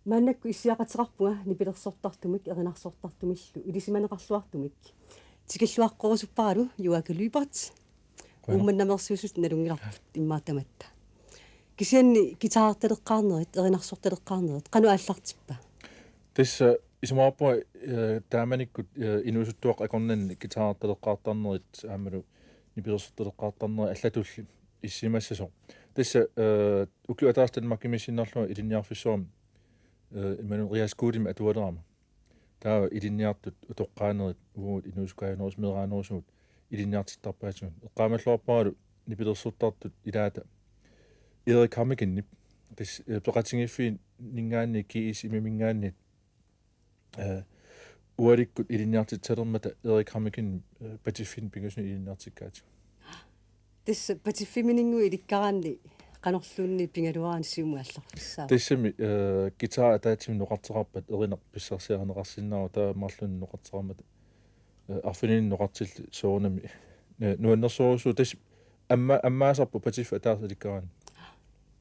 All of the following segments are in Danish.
мааннакку иссиақатеқарпунга нипилерсортартумик эринарсортартумиллу илисиманеқарлуартумик тикиллуаққорусуппаралу юакалуипарт уумманнамерсуусут налунгиларпут иммаатаматта кисианни гитаарталеққарнерит эринарсорталеққарнерит қану ааллартиппа тасса исмааппа тааманиккут инуусуттуақ акорнанни гитаарталеққартарнерит аамалу нипилерсорталеққартарнери аллатулли иссимассасо тасса уклуатаартан маккимиссиннарлуа илинниарфиссуам иману риаскуудим атуалерама таа илинниартут утоққаанерит уут инуускаанерус мераанерусуут илинниартиттарпаасуун эққаамаллуарпаралу нипилерсуттартут илаата Erik Hammigen тас пеқатингиффи нингаанни киис имимингаанни уариккут илинниартитсалермата Erik Hammigen патиффин пигасуни илинниартиккаат тас патиффиминингу иликкараанни qanorluunni pingaluaansiumuallarpissaa тассами гитара атаатими ноқартеқарпат эринер писсарсиарнеқарсиннаа таа марлун ноқартеқармат арфинин ноқартилли соорнами нуаннерсоорусу тас аммаасарпу патиффа атаарсаликкараан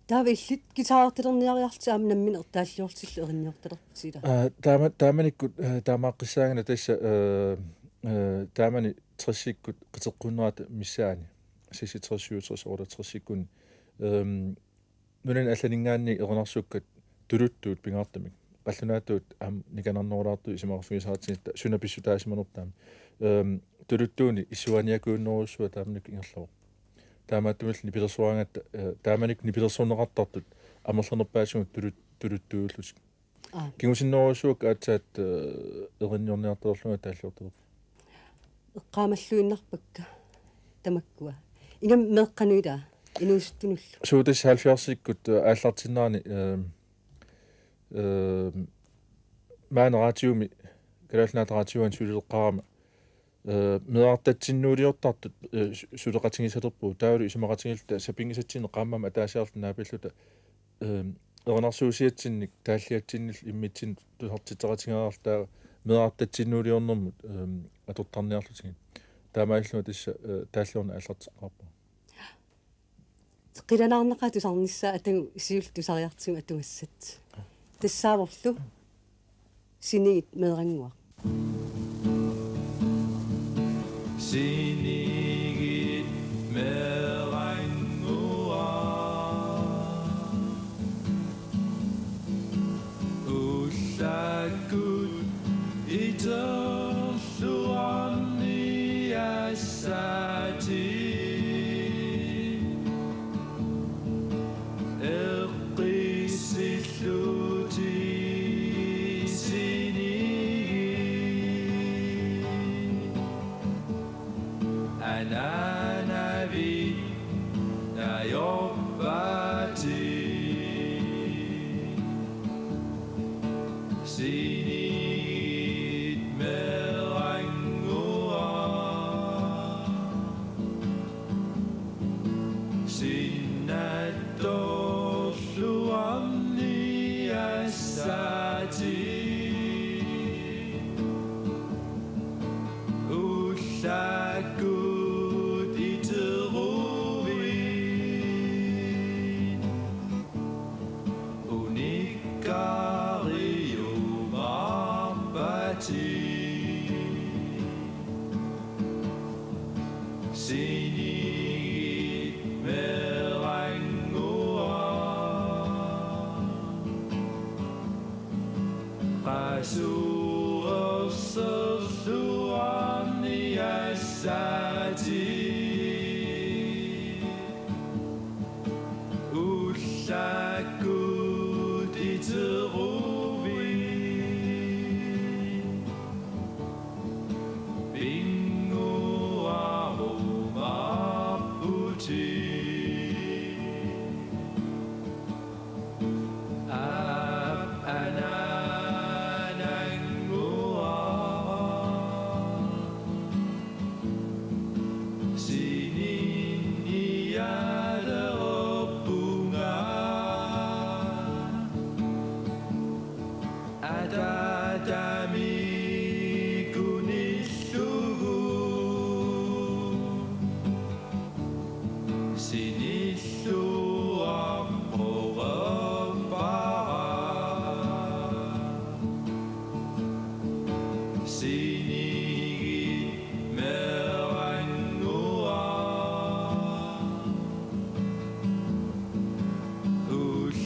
таавиллит гитаартилерниариарти аамнаммин ертааллиортиллу эринниорталерпутила тааманиккут таамааққиссаагана тасса таамани 30-иккут қитеққуннерата миссаани 36 орда 30-иккун нунен алланингаанни эрнарсуккат тулуттуут пингаартамик qallunaatuut nikanarnuulaartu isimarfiisaatinita sunapissutaasimanurtaam tulutuuni исsuaniakuunnerussua taamnik ingerlavu таамааттумил нипилерсуаангатта тааманик нипилерсуунеқартартут амерлернерпаасугут тулуттууллус кигусиннерусуак аатсаат эринниорниарторлуга тааллуортер эққаамаллуиннарпакка тамаккуа ингам меэққануила инуустунуллу суутас 70-иккут ааллартиннаани маанераатиуми калаалнаатараатиуан сулилеққарама медартатсиннуулиортартут сулеқатингисалерпу таалу исумақатингилта сапингисатсин қааммама атаасаарлу наапиллута эрнарсуусиатсинник тааллиатсиннил иммитсин тусартитератингаарлаа медартатсиннуулиорнэрмут атортарниарлутиги таамааллуна тасса тааллуурна ааллартеққарпу qilanaarneqa tusarnissaa atagu isiul tusariartigu atugassat тассааворлу синигит меэрангуа синигит меэрангуа уллаккут итерлуарни ассаати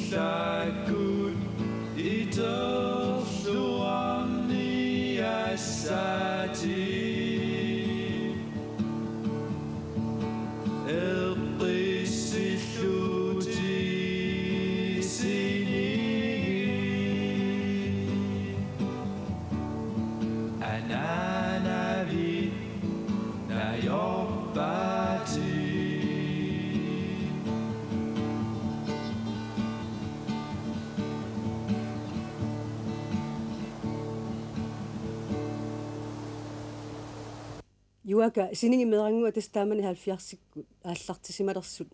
Takut iterluani asati Elqisiluti sini Ananavi nayobati Юака сининги мерангуа тастаамани 70-сикку ааллартисималерсут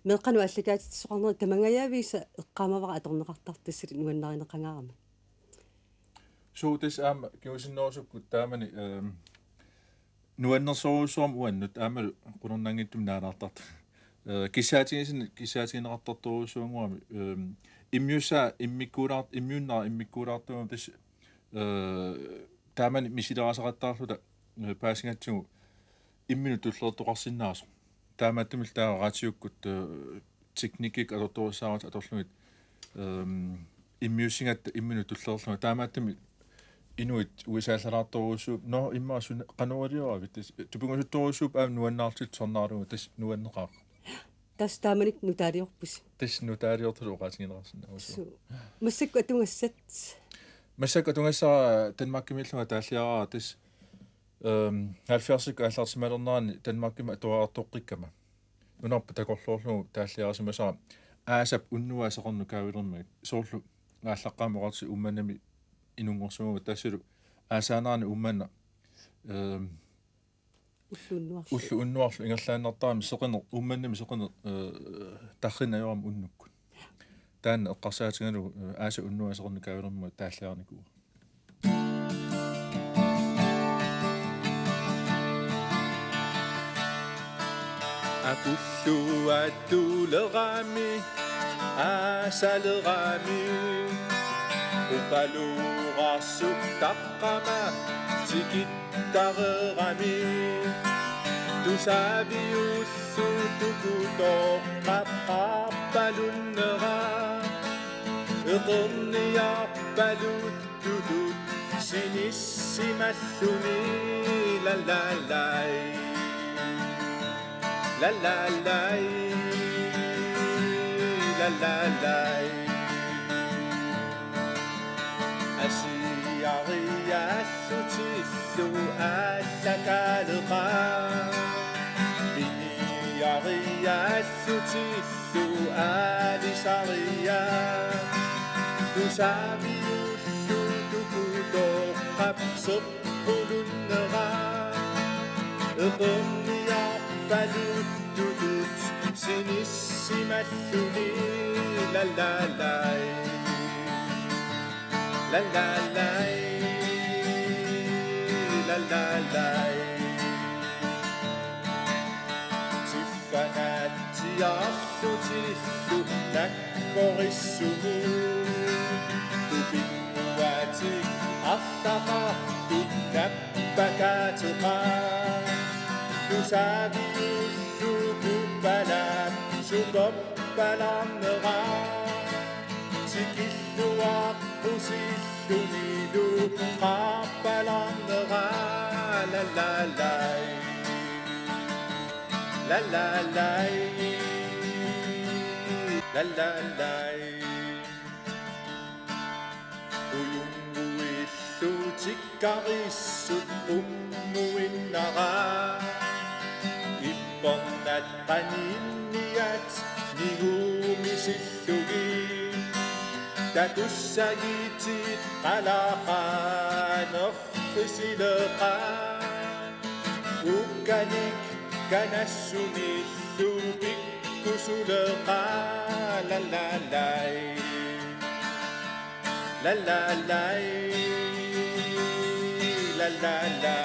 меэккану аллакаатитсоқарнери тамангаявиса эққаамавара аторнеқартартассали нуаннаринеқангаарама So this kiusinnoosukku taamani nuannersorusuam uannut aamal qunernangittum naanaartart kissaatigineqartartorusuanguami immusa immikkuulaart immuunnar immikkuulaartuum tas taamani misilerasaqattaarluta paasingatsugu imminu tullertoqarsinnaaso taamattumil taaqaatiukkut teknikik atortorussaarat atorlugit immusingat imminu tullerlunga taamattumi inuit uisaallarartorusuup no immaasuna qanualiuravit tupungusuttorusuup aam nuannaartit sornaarugu tas nuanneqaaq тас тааманик нутаалиорпус tas nutaaliortulu oqaatiginerassinausu массакку атунгассат массакку атунгассара Danmarkimillunga тааллиараа tas 70-сик ааллартималернаани Danmarkima atuaartoqqikkama унарпа такорлуурлугу тааллиарасимасара аасап уннуаасеқорну каавилермагит соорлу ааллаққаамоқарти умманами инунгорсугу тассалу аасаанаани уммана уллу уннуарлу ингерлааннартаами сеқинер умманнами сеқинер тарринаюрам уннукку таанна эққарсаатигалу ааса уннуаасеқорну каавилермагит тааллиарникуу Apullu atulerami asalerami Uqaluqarsuk taqqama tikittarerami Tusaviullu tukutoqqappalunera Eqerniarpaluttutut sinissimalluni lalalai La la la la la la Asiyariya sutillu allakalqa Biniyariya sutillu alisariya Tusaviyullu tukutoqqap soqqulunnera Balututut sinissimalluni la la la la la la la la la Tiffanatiarlutillu nakkorissumu Tupinnuati artaqa tutnappakateqa Tusaviullu kuppalat sukoppalannera Tikilluaqqusillumilu qappalannera La la la La la la La la la Uyunguillu tikkarissut ummuinnara Ippernat qaninniat nigumisillugi Tatussagitit qalaqaanerqisileqa Ukkanik kanassumillu pikkusuleqa La la la La la la La la la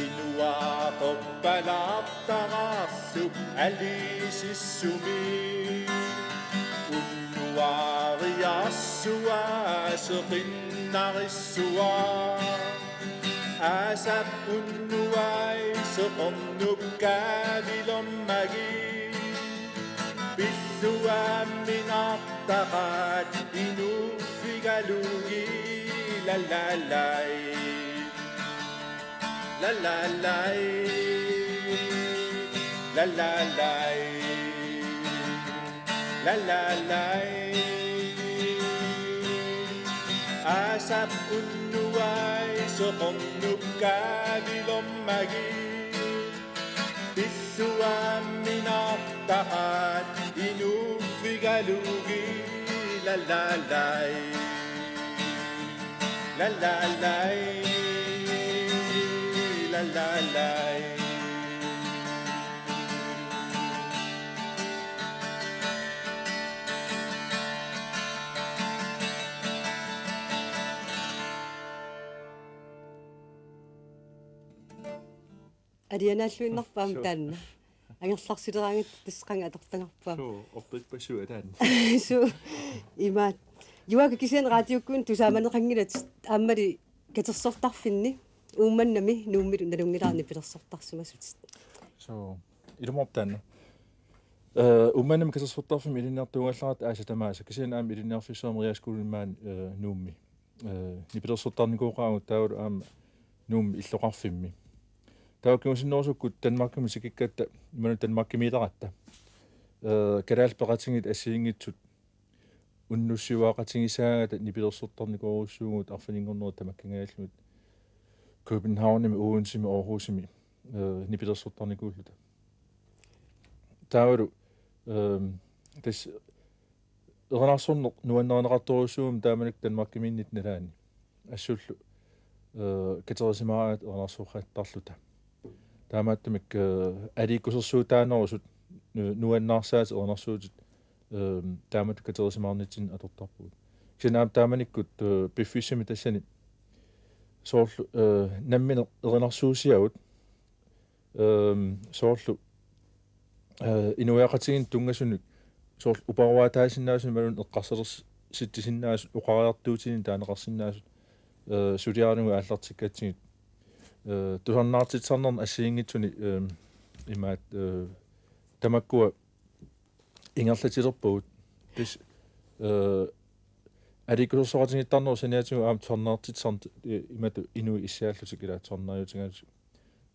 Inuaqoppalaartararlu alisissumi Unnuariarsua seqinnarissua Asap unnuai seqornukkaavilommagi Pissua minaqtaqat inufigalugi la la lai la la lai la la lai la la lai asap unnuai soqornukkavilommagi Pissua minaqtaqat inufigalugi la la lai la la lai la la lai Arianaalluinnerpaam taanna angерларсилераангат тассақанга атортангарпаа So opbyggbasur den. су имаат юака кисен радиоккун тусааманеқангилат ааммали катерсортарфинни уумманнами нууммилу налунгилаарни пилерсортарсумасут So ilmop den. Ummanam katassortarfim ilinnertuungallarat aasatamaasa kisen aam ilinnerfissuameriaskuulmaan nuummi. Nipilersortarnikuuqaangut taulu aam nuummi illoqarfimmi. Taukimusinnoorsukkut Danmarkumi sikikkatta imanu Danmarkimiitaratta. Kalaalpeqatingit assiingitsut unnussiuaqatingisaagata nipilersortarnikuuruussuugut arfaningorneret tamakkangaallut Københavnimi Odensemi Aarhusimi nipilersortarnikuulluta. Taulu tas eranarsorneq nuanneranaqartoruussuum taamanik Danmarkimiinnit nalaani assullu katerisimaraat eranarsuuqaattarluta taamaattamik aliikkusersuutaanerusut nuannaarsaat eranarsuutut taamat katerisimaarnitin atortarpuut kinaam taamanikkut piffissimi tassani soorlu nammine erinarsuusiagut soorlu inuaqatigin tungasunuk soorlu uparuataasinnaasun malun eqqarselers sittisinnaas uqariartuutinin taaneqarsinnaasut sudiarnugu aallartikkaatsigit tusarnaartitsarnerna assiingitsuni imaat tamakkua ingerlatilerpuut tis alikussorsoratingittarneru saniatigu aam tornaartitsarn imatu inu issiaallutik ilaatsornariutingaat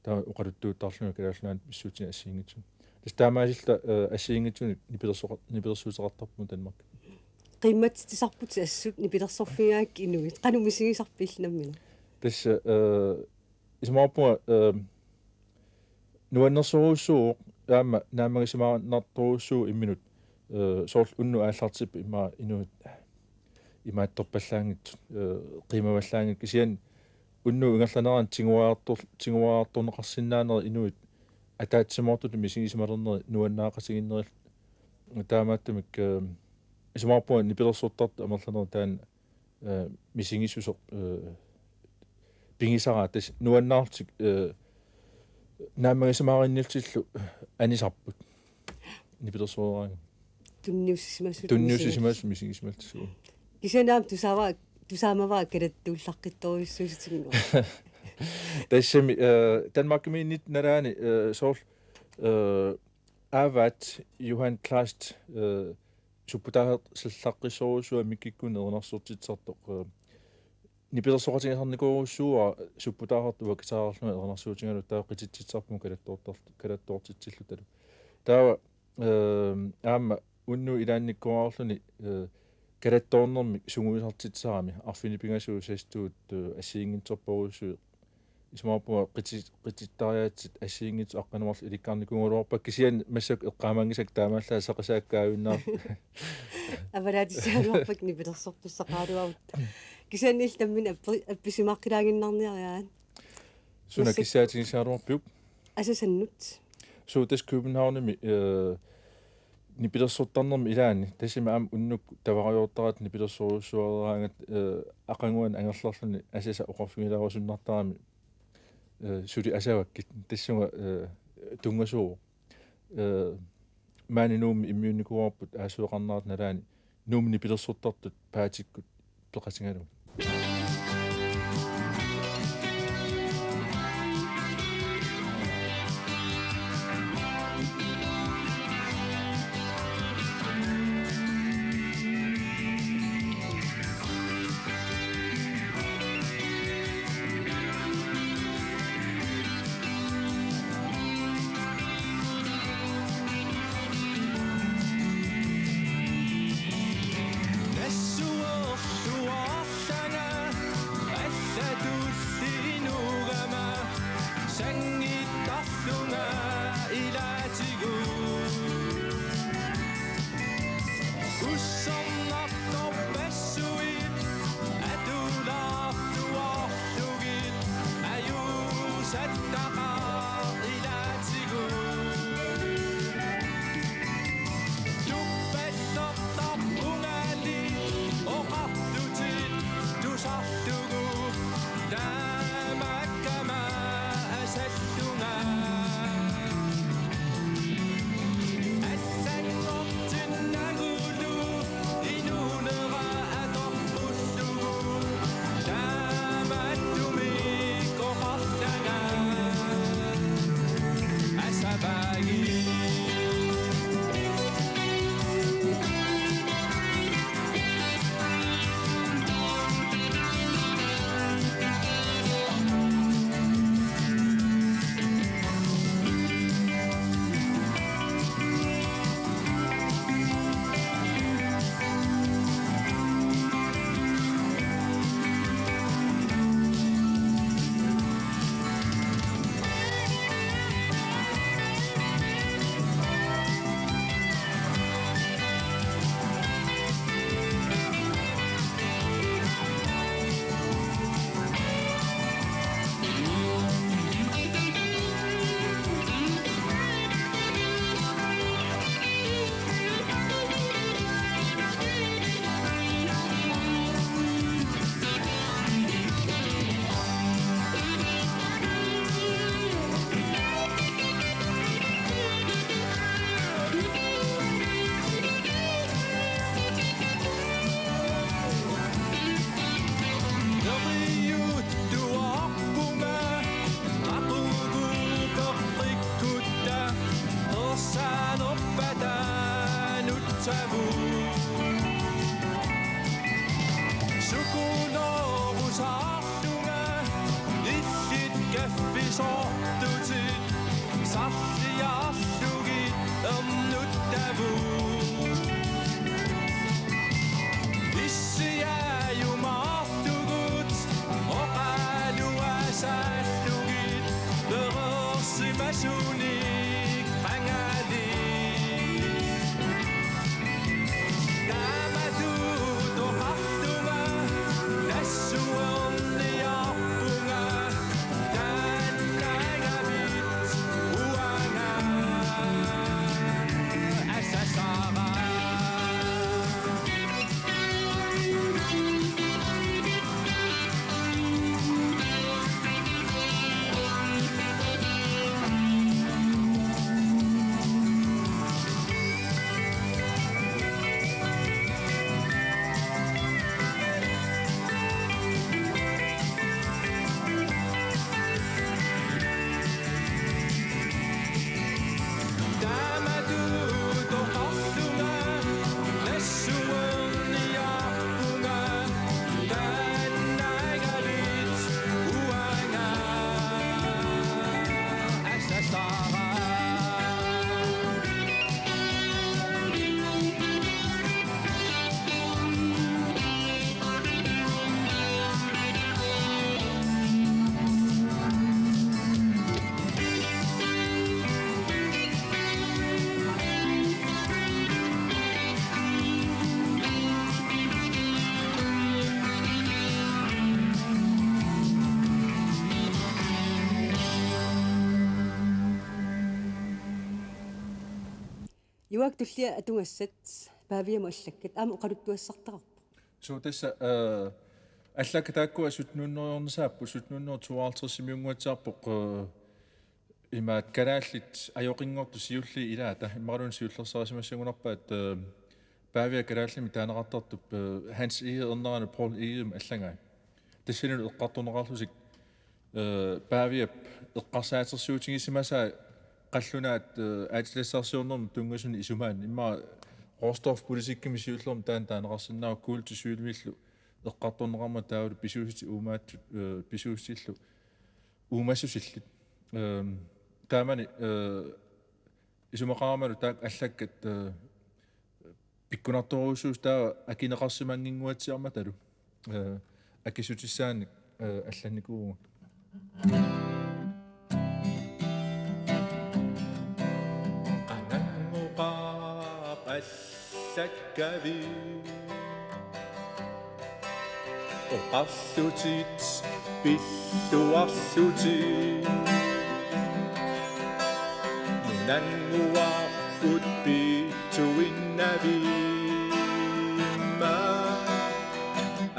taa uqaluttuuttarlunu kalaallunaan missuutina assiingitsu tis taamaasilta assiingitsuni nipilersuuteqartarpu Danmark qimmat tisarput assut nipilersorfigaak inuit qanumissigisarpillnammina tas ismaapua nuannersoruussuu aama naamagisimaarnartoruussuu imminut soorl unnu aallartip ima inuit imaattorpallaangit qimavallaangit kisian unnu ingerlaneraan tinguaartorneqarsinnaaneri inuit ataatsimaortut misigisimalerneri nuannaaqasiginneril taamaattamik ismaapua nipilersortart amerlaner taan misingissusoq pingisara tas nuannaartik naamagisimaarinniltillu anisarput nipilersoraanga tunniussimasut misingismaltissu кисенаам тусаамаваа калаттууллаққитторюссууситигуна тассами Danmarkimiinnit nalaani soorl avat Johan Klast supputaaqert sallaqqissoruussua mikkikkuun ernersortitsartoq nipilersoqatingasarnikuuruussuua supputaaqert uakitaararluna ernersuutingalu taa qititsitsarpum kalattoortitsillu talu taa aama unnu ilaannikkuarluni kalattoornermi sunguisartitsarami arfinipingasuu sastuut assiingintsorporuussuu ismaapua qitittariaatsit assiingitsu aqqanuarlu ilikkaarnikunguluorpa kisian massak eqqaamangisak taamaallaa saqasaakkaayunnaar авалаатиссааруарпак нипилерсорписсақаалуарут кисаанил таммина апписимаққилаагиннарниариаан suna kissaatigissaaruarpiuk асасаннут so tas Københavnimi nipilersortarnermi ilaani tassima aam unnuk tavariortarat nipilersoruussuaraangat aqanguan angerlarluni asasa oqarfingilaarusunnartarami suli asavakkit tassunga tungasuu maani nuumi immuunnikuarput aasueqarnarat nalaani nuumi nipilersortartut paatikkut peqasingalu tabu Sukunorusartunga Issit käffisortutit Sarsiarsugit nuttavu Issiä jumartugut Oqalua sallugit Berorsimasunik pangali Tamatut oqartunga Nassuorniarpunga Tannagavit uanga Asasara Юак туллиа атунгассат паавиама аллаккат аама оқалуттуассартарпу. So tässä allaka taakku asutnuunnerornisaappu sutnuunner 52 miunguatsaarpoq imaat kalaallit ajoqinngortu siulli ilaata immarun siullersaasimassungunarpaat paavia kalaallimi taaneqartartup Hans Egede ernerane Paul Egede allangai tassinun eqqartunerarlusik paavia eqqarsaatersuutingissimasaa qallunaat aatilassarsiornermu tungasuni isumaan imma Rostov politikkimi siullorm taaneqarsinnaa kuultu syylvillu eqqartunerarma taavulu pisuusit uumaattu pisuussillu uumassusillit taamani isumaqaamalu taak allakkat pikkunartoruussuus taa akineqarsimanginguatsiarma talu akisutissaannik allannikuunga Allakkavi Oqarlutit pilluarlutit Nunanguarput pittuinnavimma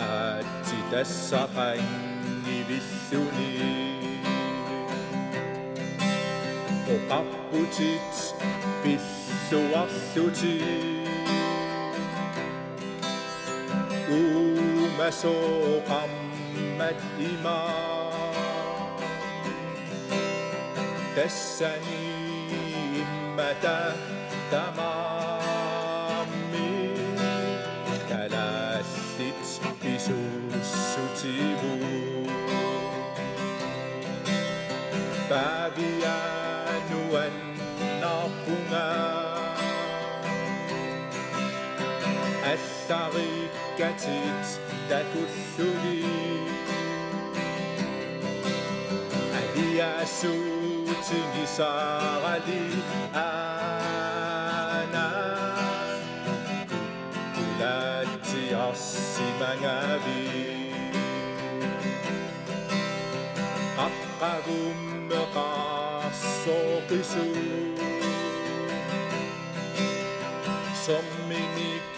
Aatitassaqangivilluni Oqarputit pilluarlutit Umasoqammat ima Tassani immata tamammi Kalassit isussutivu Pavianuan narpunga Allariikkatit tatulluli Aliasuutingisaarali aana Kulaatiarsimangavi Aqqavummeqaarsorqisu Somminik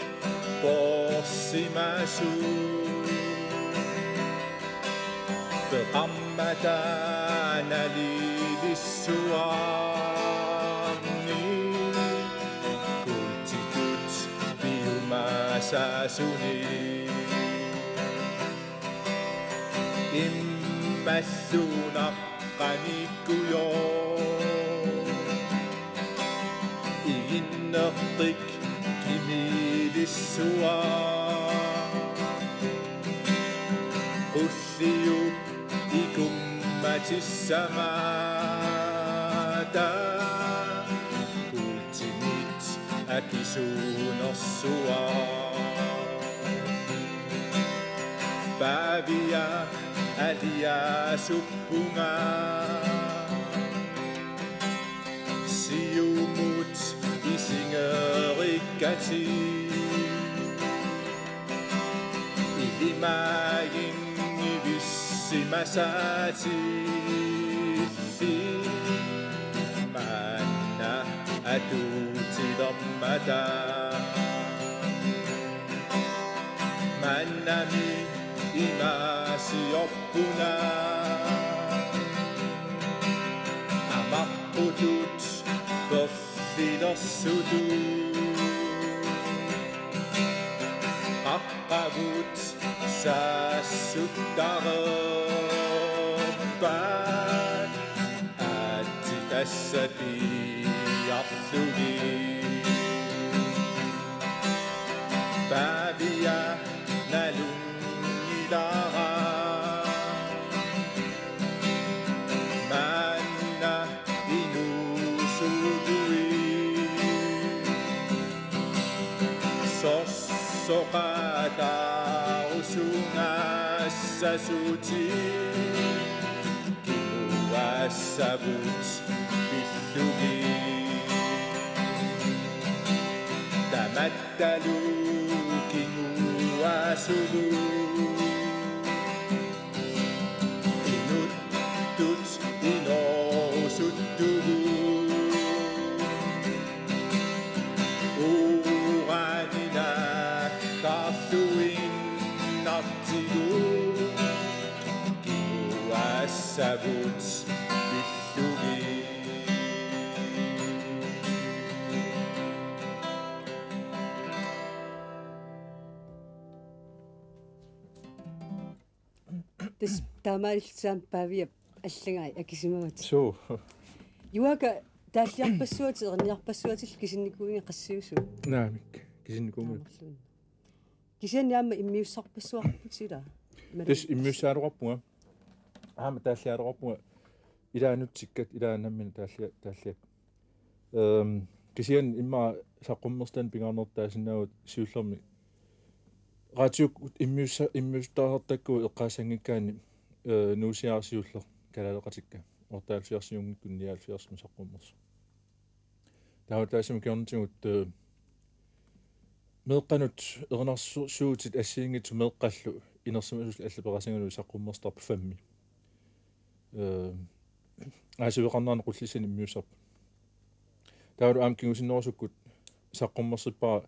Porsimasu Beqammatana lilissuarni Kultikut biumasasuni Immallunaqqanikuyo Iginnertik Miilissua Qulliu ikummatissamaata Kultimit akisuunossua Päiviä äliä suppunga Siumut isingerikati Ilimäin ivissimäsääti Manna atuutidommata Mannami imasi oppuna Amapputut Toffidossutu Appavut Saassuttaropan Atti tässä piahtugi Päiviä nälungidara Manna inusudui Sossokata usungassa suti Kimuassavut pillugi Tämättälu kimuasugu Inuttut inosuttugu Uranina kahtuin nattigu Kimuassavut pillugi Тис таамааллсаам паавиа аллагай акисимават. Суу. Юака тааллиарпассуати ерниарпассуатил кисинникуинга qassiusuu. Наамик. Кисинникуумик. Кисианниаама иммиуссарпассуарпутила. Тис иммиуссаалуарпунга. Тааллиалуарпунга. Илаанутсиккат илаанаммина тааллиак. Кисиан имма саққуммерстан пингаарнертаасинаагут сиуллерми Ratio immuustaahartakku eqqaasangikkaani nuusiaarsiuller kalaleqatikka ortaalfiarsiungikku niaalfiarsmi saqqummersu tautaasum kiorntigut meeqqanut ernarsuutit assiingit meeqqallu inersumasus allaperasangalu saqqummerstarp fammi aasuveqarnaarne qullisan immiusarp taudu aamkingusinnorusukkut saqqummersippaa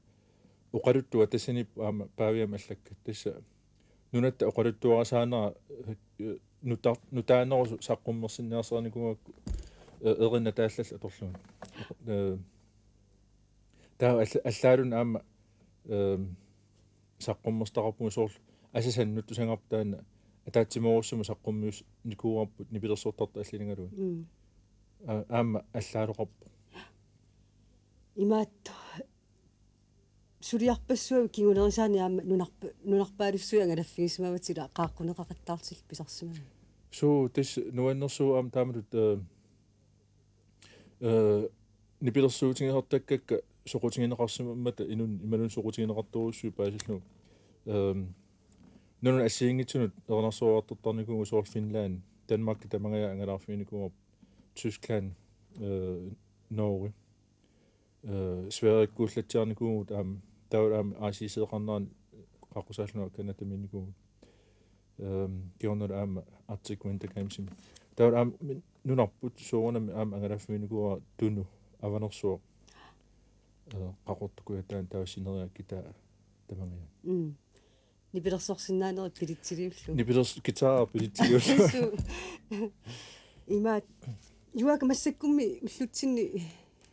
uqaluttua tassanip aama paaviam allakka tassa nunatta uqaluttuarasaanera nutaanerusu saqqummersinniarsernikungakku erinna taallall atorluun taa allaalun aama saqqummerstaqarpungu soorlu asasannuttu sangartaana ataatsimurussuma saqqummius nikuuarput nipilersortarta alliningaluun aama allaaluqarpu Imaat suliarpassuavi kingulersaani aama nunarpaalussua angalaffigismavatila qaaqqunеқақаттаарtil pisarsimaa. Суу тис нуаннерсуу аам таамалут нипилерсуутингертаккакка соқутингинеқарсимаммата инун ималун соқутингинеқарторуссуу паасиллу нунун ассиингитсунут ернарсуартортарникугу соор Финланд Danmark тамагая ангалаарфиникугу Tyskland Norge Sverige гууллатсиарникугу таам таулаам аасисеэқарнеран қаққусааллуна канатаминикугу геонер аама артиквинтакаимсими таулаам нунарпут суурнами аама ангалааффиникуа туну аванерсуо qaqortukuya taan taassинериаккита тамангая Нипилерсорсиннаанери пилитсилиуллу. нипилерс гитара пилитсиуллу Имаат юака массаккумми уллутсинни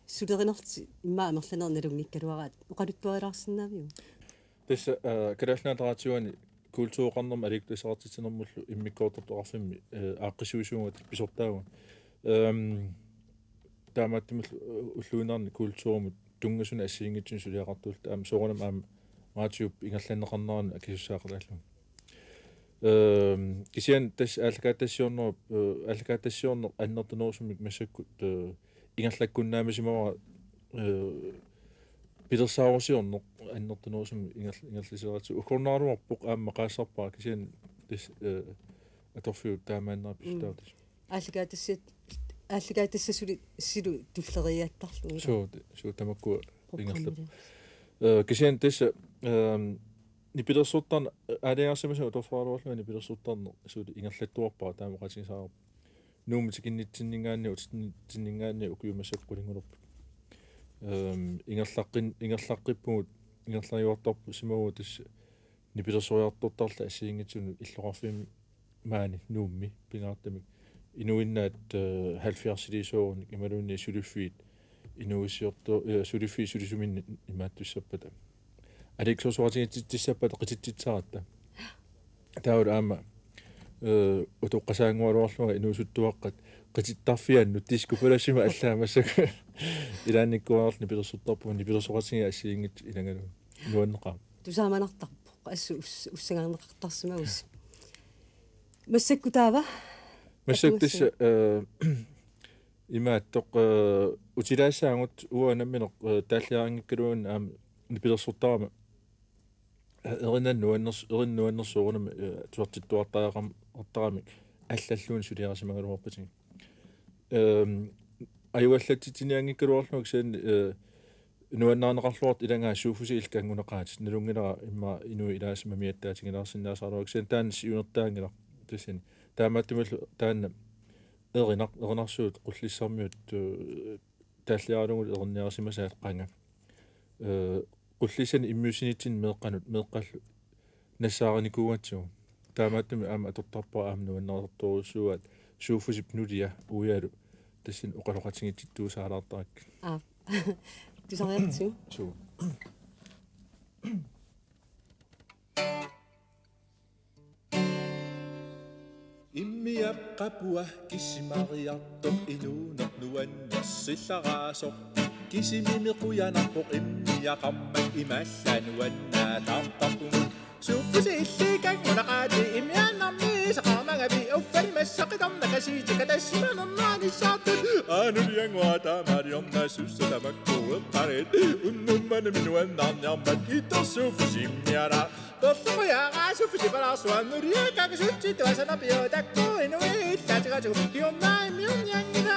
сулеринерти иммаа амерланерналунгиккалуараат оқалуттуарилаарсинаавиу. тасса калаалнаатаратсуани культуоқарнерма аликтусаартитинермуллу иммиккоортортоқарфимми ааққисуисуугат писортаагун таамааттимул уллуинаарни культуурмут tungasuna assiingitsun suliaqartuulta soorunam maatiup ingallanneqarnaran akissussaaqalallum kisian tas allakaatassiorner annertunersumik massakkut ingallakkunnaamisimawa Petersaursiorner annertunersumik ingalliseratsu ukornaaruarpuq aamma qaassarpaa kisian tas atorfiu taamaannerapistautis аалликаатассасули силу туллериааттарлу суу тамакку ингерлап кисиан тас нипилерсуттарна алиарсимасу тофрааруарлуни нипилерсуттарна суули ингерлаттуарпаа таамақатигисаарп нуумитикиннитсиннингаанни утиннингаанни укиумассаккулингулерпу ингерлаққиппугут ингерлариуартарпу симагу тас нипилерсуриартортарла ассиингитсуну иллоқарфими маани нуумми пингаартамик inuinnaat 70-lisuurunik imaluunni suluffiit inuissiortu suluffi sulisumin imaattussappat aliksosuartigitissappat qitittitsaratta taul aama utoqqasaangualuarluga inuusuttuaqqat qitittarfiannu tiskupulassima allaamassak ilaannikkuarni pilersurtarpuun pilersoqatiga assiingit ilangalu nuanneqaa тусааманартарпо ассу уссагаарнеқартарсимагус массаккутаава массактис имааттоқ утилаассаангут уанамминеқ тааллиаангиккалуун аам нипилерсуртарама эриннуаннерсуурнам туартиттуартаақам артарамик аллаллуун сулиарасимагалуарпатиг аюаллатитиниангиккалуарлуг саан нуаннаарнеқарлуарт илангаа сууфуси илкангунеқаат налунгилера имма инуи илаасимамиаттаатигилаарсиннаасаруак саан таанс юнертаангила тассани таамааттумаллу таанна эринарсуут qulлиссармиут тааллиаралугут эрнниарсимасаат qanga qulлисани иммиусинитсин меэққаллу нассаараникууатсуу таамааттуми аама атортарпаа аамнуаннеэрторуссуат сууфусип нулия уиалу тасsin оқалоқатингитсуусаалаартарак тусариартсу суу иммиапқапуа киссимариартоқ инуунеқ нуаннассилларааsoq кисимимеқуянарпоқ иммиақармак имааллаануаннаатаартарпугут суффуси илликангунақаати имианнарми сақармагаби уффалимассақитарнакасиитикатассиманернаанissaartut aanulianguataamariornassussatamakkуэққарит уннуммана минуаннаарниармат иттерсуффуси иммиана торсуяагаасуффуси палаарсуаннуриаккакусутситуасанапио инуиллаатигатигу киорнаимиунниангина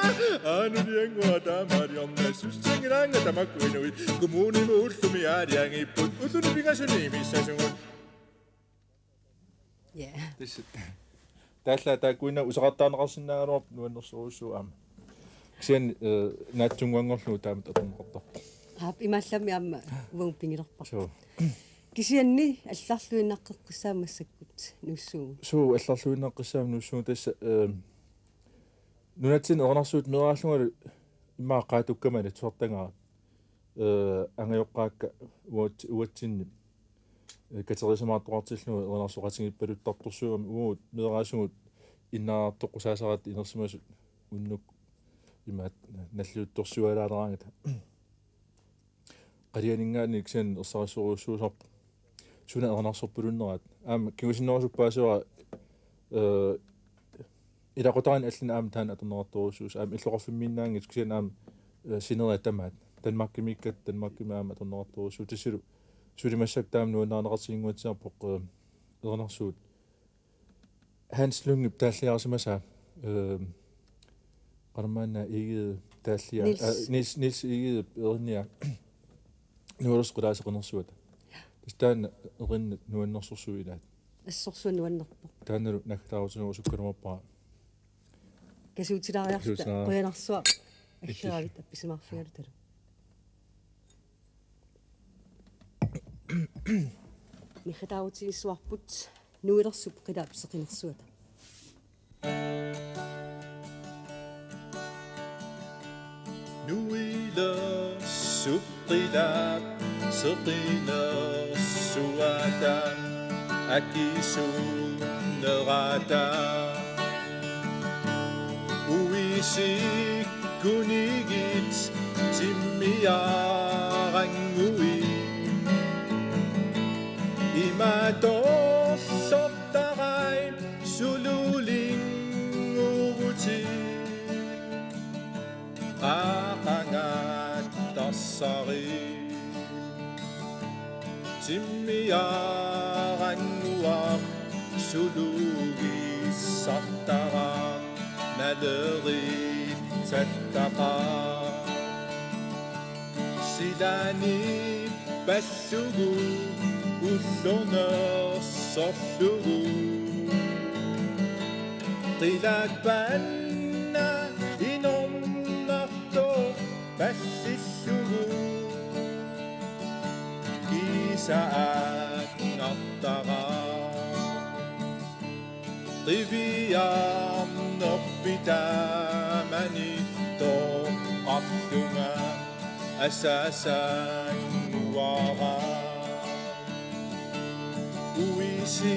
aanulianguataamariornassussангилаанга тамакку инуи коммуниму уллуми аалиангиппут уллунипигасунимиссасугут This таалла таакуина усақартаанеқарсинаагалуарп нуаннерсоруссуу аама кисиан наатсунгуангорлу таамат аторнеқартарпа имааллами аама уун пингилерпар суу кисианни алларлуиннаққиссаамассаккут нуссуу суу алларлуиннаққиссаам нуссуу тасса нунатсин орнарсуут нерааллугал имааққаатуккамали туартангара ангайоққаакка уатсинни катерисимаартоқартиллугу ернарсоқатингиппалуттарторсуугами уут нераасугут иннаартоққусаасарат инерсимасут уннук имаат наллуутторсуалаалераангата қалианингаани кисиан ерсариссоруссуусарп суна ернарсорпулуннерат аама кигусиннерусуппаасуара илақутарин аллина аама таана аторнеқарторуссуус аама иллоқарфимминнаангит кисиан аама синераа тамаат данмаркимиккат данмаркими аама аторнеқарторуссуу тассилу сулимассак таам нуаннаарнеқартингуатсиарпоқ ернарсуут Hans Lyngep тааллиарсимаса қармаана иге тааллиа нис иге ерниа нуурс қулаасеқнерсуат тастаан еринна нуаннерсорсуилаат ассорсуа нуаннерпо таанеру нактаарутинуу суккалумарпаа касуутилаариарта қуянарсуа аллеравит апписимаарфигалу талу михатаутигиссуарпут нуилерсуп қилаапсеқинерсуата нуилерсуққилаап сеқинерсуата акисуннерата уисиккунигит тиммиаа ngui ima tossottarai sululing uguti aqangat tassari timmiarannuaq sulugi sattara naleri sattaqa sidani passugu ullornersorlugu qilakpanna inornarto passillugu kisaat ngartara qiviarnerpitamani toqarlunga asaasanguara uisi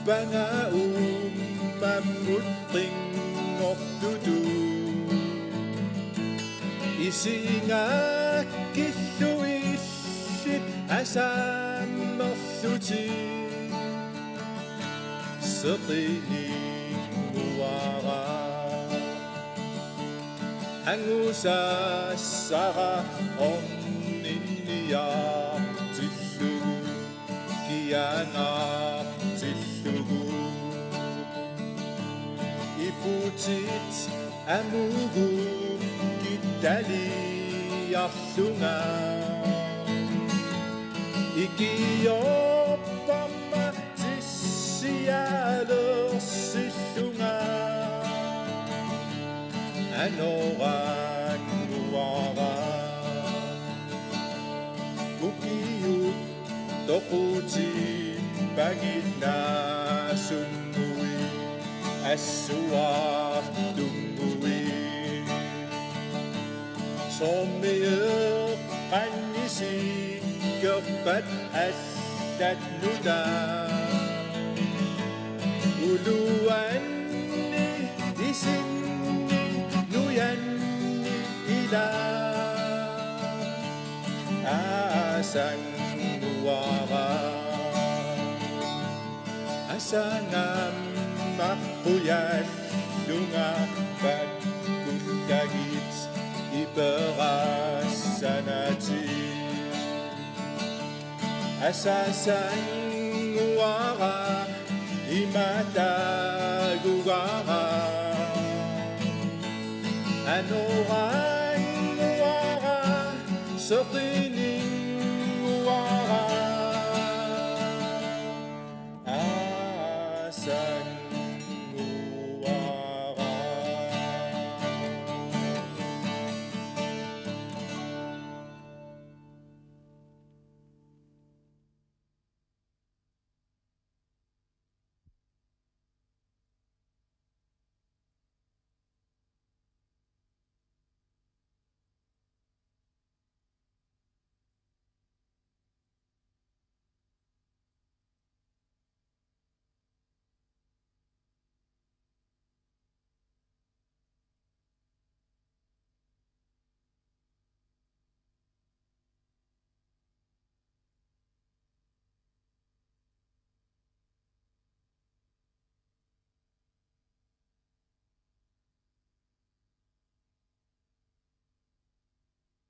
panga ummamutqingorlutu isingakilluilli asaammerluti seqilinguara angusassara onninniartillugu kianaartillugu iputit amugu kittaliarlunga ikiorpamma tissialerssillunga anoranguara ukiut toquti pagitnaasummui assuartummui sommeeqqannisi kerpat allatnuta uluanni isinni nuyanni ila asanguara asanam maqquyallunga pakkuttagit iperassanati asasanguara imatagugara anoranguara seqin